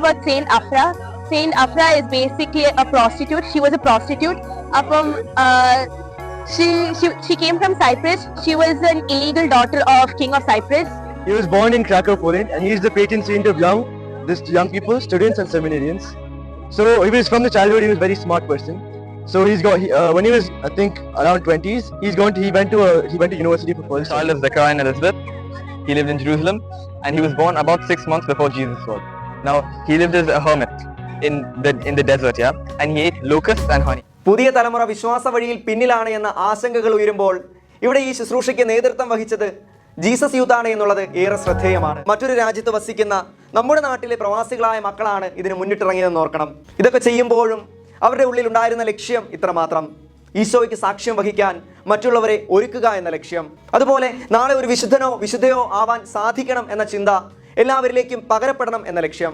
about Saint Afra. Saint Afra is basically a prostitute. She was a prostitute. She came from Cyprus. She was an illegal daughter of King of Cyprus. He was born in Krakow, Poland, and he is the patron saint of young people, students and seminarians. So he was from the childhood. He was a very smart person. So when he was, I think, around 20s, he went to university for first. Child of Zechariah and Elizabeth. He lived in Jerusalem, and he was born about 6 months before Jesus was. Now he lived as a hermit in the desert, and he ate locusts and honey. പുതിയ തലമുറ വിശ്വാസ വഴിയിൽ പിന്നിലാണ് എന്ന ആശങ്കകൾ ഉയരുമ്പോൾ ഇവിടെ ഈ ശുശ്രൂഷയ്ക്ക് നേതൃത്വം വഹിച്ചത് ജീസസ് യൂത്ത് ആണ് എന്നുള്ളത് ഏറെ ശ്രദ്ധേയമാണ്. മറ്റൊരു രാജ്യത്ത് വസിക്കുന്ന നമ്മുടെ നാട്ടിലെ പ്രവാസികളായ മക്കളാണ് ഇതിന് മുന്നിട്ടിറങ്ങിയതെന്ന് ഓർക്കണം. ഇതൊക്കെ ചെയ്യുമ്പോഴും അവരുടെ ഉള്ളിൽ ഉണ്ടായിരുന്ന ലക്ഷ്യം ഇത്രമാത്രം: ഈശോയ്ക്ക് സാക്ഷ്യം വഹിക്കാൻ മറ്റുള്ളവരെ ഒരുക്കുക എന്ന ലക്ഷ്യം. അതുപോലെ നാളെ ഒരു വിശുദ്ധനോ വിശുദ്ധയോ ആവാൻ സാധിക്കണം എന്ന ചിന്ത എല്ലാവരിലേക്കും പകരപ്പെടണം എന്ന ലക്ഷ്യം.